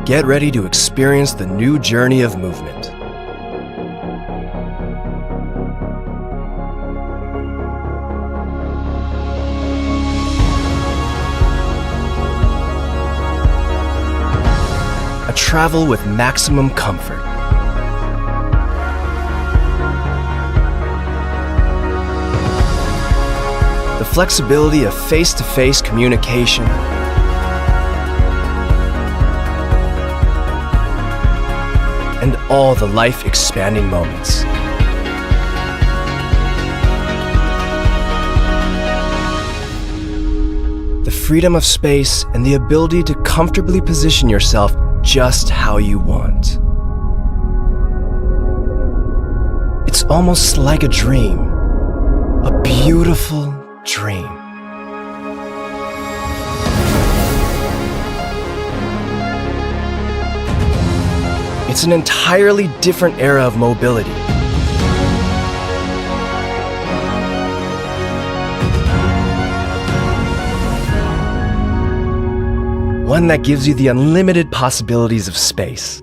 get ready to experience the new journey of movement. A travel with maximum comfort. The flexibility of face-to-face communication. And all the life-expanding moments. The freedom of space and the ability to comfortably position yourself just how you want. It's almost like a dream, a beautiful dream. It's an entirely different era of mobility. One that gives you the unlimited possibilities of space.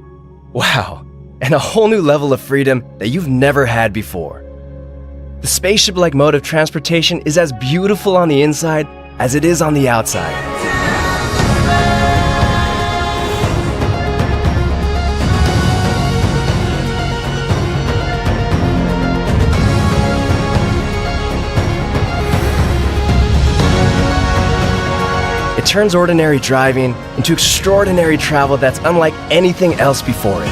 Wow, and a whole new level of freedom that you've never had before. The spaceship-like mode of transportation is as beautiful on the inside as it is on the outside. It turns ordinary driving into extraordinary travel that's unlike anything else before it.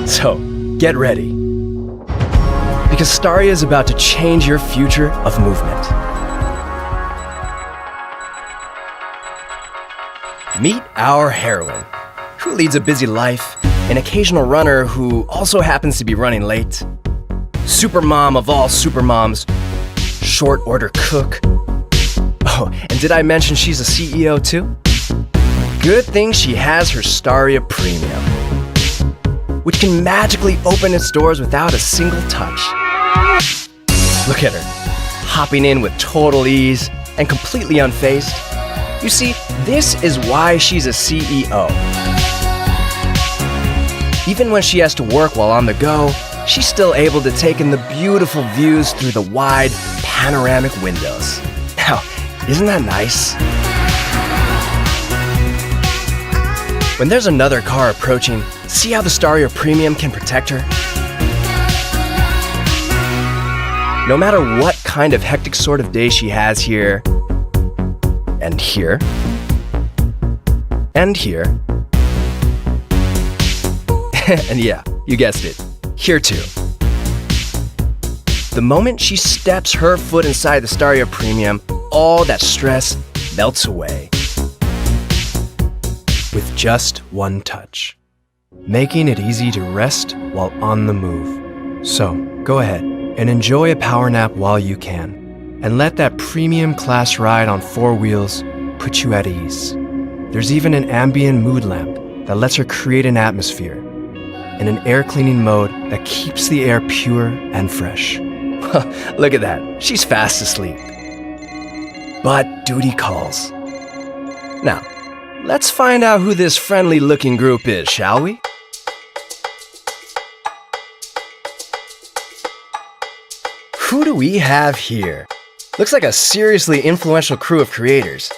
So, get ready. Because STARIA is about to change your future of movement. Meet our heroine, who leads a busy life, an occasional runner who also happens to be running late, supermom of all supermoms, short order cook. Oh, and did I mention she's a CEO too? Good thing she has her STARIA Premium, which can magically open its doors without a single touch. Look at her, hopping in with total ease and completely unfazed. You see, this is why she's a CEO. Even when she has to work while on the go, she's still able to take in the beautiful views through the wide, panoramic windows. Now, isn't that nice? When there's another car approaching, see how the STARIA Premium can protect her? No matter what kind of hectic sort of day she has here, and here, and here, and yeah, you guessed it, here too. The moment she steps her foot inside the STARIA Premium, all that stress melts away. With just one touch, making it easy to rest while on the move. So, go ahead and enjoy a power nap while you can. And let that premium class ride on 4 wheels put you at ease. There's even an ambient mood lamp that lets her create an atmosphere, and an air cleaning mode that keeps the air pure and fresh. Look at that, she's fast asleep. But duty calls. Now, let's find out who this friendly looking group is, shall we? Who do we have here? Looks like a seriously influential crew of creators.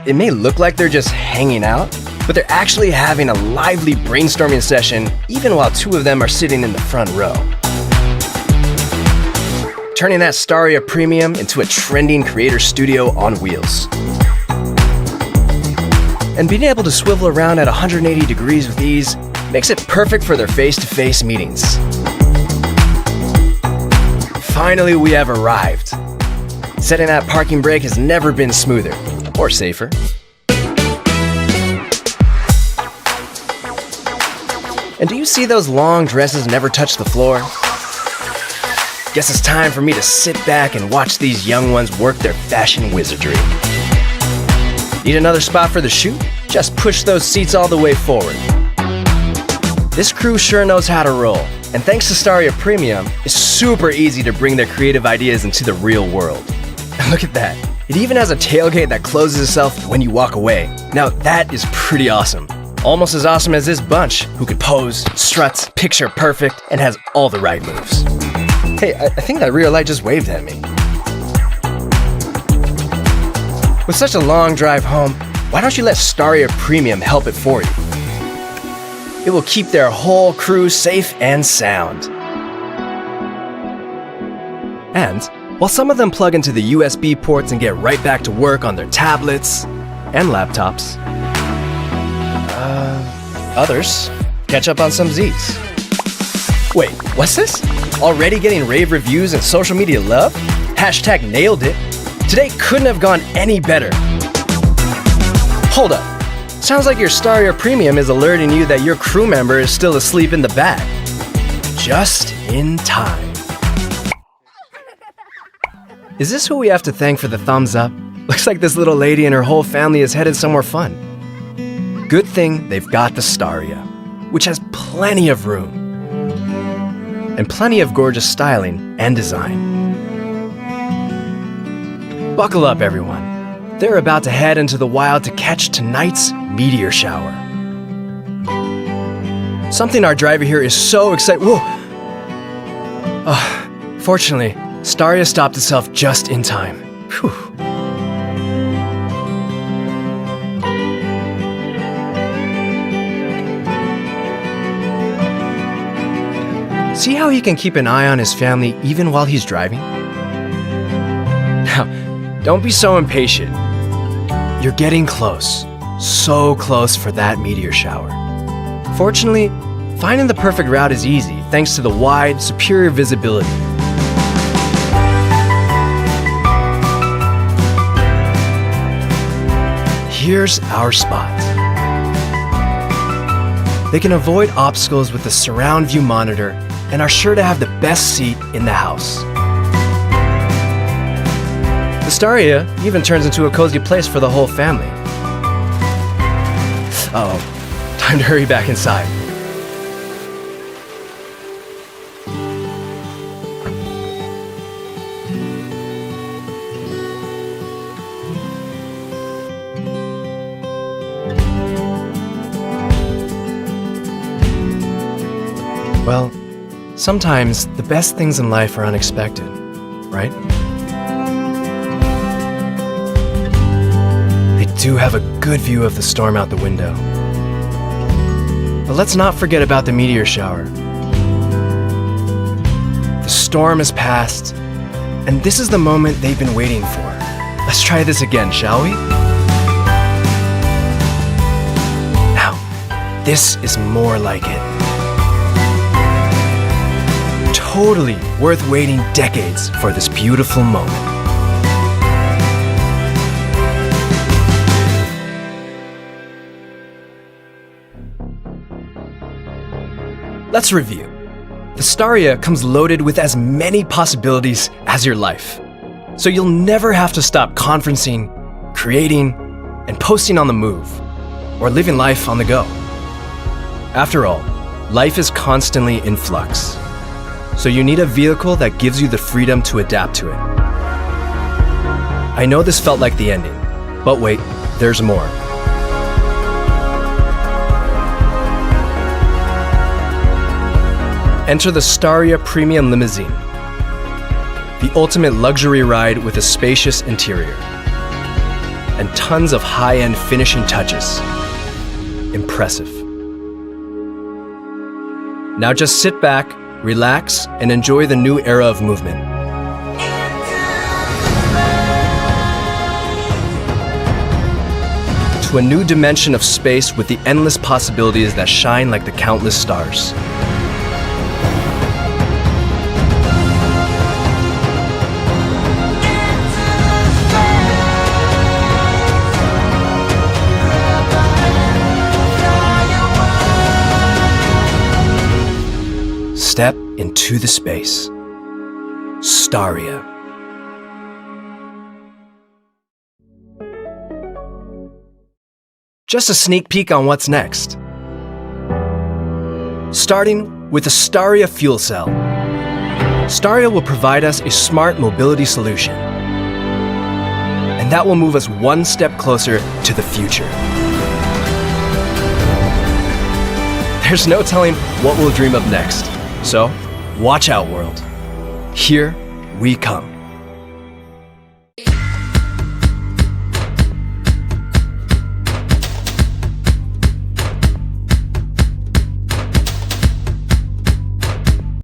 It may look like they're just hanging out, but they're actually having a lively brainstorming session even while 2 of them are sitting in the front row. Turning that STARIA Premium into a trending creator studio on wheels. And being able to swivel around at 180 degrees with ease makes it perfect for their face-to-face meetings. Finally, we have arrived. Setting that parking brake has never been smoother or safer. And do you see those long dresses never touch the floor? Guess it's time for me to sit back and watch these young ones work their fashion wizardry. Need another spot for the chute? Just push those seats all the way forward. This crew sure knows how to roll, and thanks to STARIA Premium, it's super easy to bring their creative ideas into the real world. Look at that. It even has a tailgate that closes itself when you walk away. Now that is pretty awesome. Almost as awesome as this bunch, who could pose, struts, picture perfect, and has all the right moves. Hey, I think that rear light just waved at me. With such a long drive home, why don't you let STARIA Premium help it for you? It will keep their whole crew safe and sound. And while some of them plug into the USB ports and get right back to work on their tablets and laptops, others catch up on some Z's. Wait, what's this? Already getting rave reviews and social media love? Hashtag nailed it. Today couldn't have gone any better. Hold up. Sounds like your STARIA Premium is alerting you that your crew member is still asleep in the back. Just in time. Is this who we have to thank for the thumbs up? Looks like this little lady and her whole family is headed somewhere fun. Good thing they've got the STARIA, which has plenty of room. And plenty of gorgeous styling and design. Buckle up, everyone. They're about to head into the wild to catch tonight's meteor shower. Something our driver here is so excited. Whoa! Fortunately, STARIA stopped itself just in time. Whew. See how he can keep an eye on his family even while he's driving? Now, don't be so impatient. You're getting close. So close for that meteor shower. Fortunately, finding the perfect route is easy thanks to the wide, superior visibility. Here's our spot. They can avoid obstacles with the surround view monitor and are sure to have the best seat in the house. The STARIA even turns into a cozy place for the whole family. Uh-oh, time to hurry back inside. Well, sometimes the best things in life are unexpected, right? They do have a good view of the storm out the window. But let's not forget about the meteor shower. The storm has passed, and this is the moment they've been waiting for. Let's try this again, shall we? Now, this is more like it. Totally worth waiting decades for this beautiful moment. Let's review. The STARIA comes loaded with as many possibilities as your life. So you'll never have to stop conferencing, creating, and posting on the move, or living life on the go. After all, life is constantly in flux. So you need a vehicle that gives you the freedom to adapt to it. I know this felt like the ending, but wait, there's more. Enter the STARIA Premium Limousine, the ultimate luxury ride with a spacious interior and tons of high-end finishing touches. Impressive. Now just sit back, relax, and enjoy the new era of movement. To a new dimension of space with the endless possibilities that shine like the countless stars. Step into the space. STARIA. Just a sneak peek on what's next. Starting with the STARIA fuel cell. STARIA will provide us a smart mobility solution. And that will move us one step closer to the future. There's no telling what we'll dream of next. So, watch out, world. Here we come.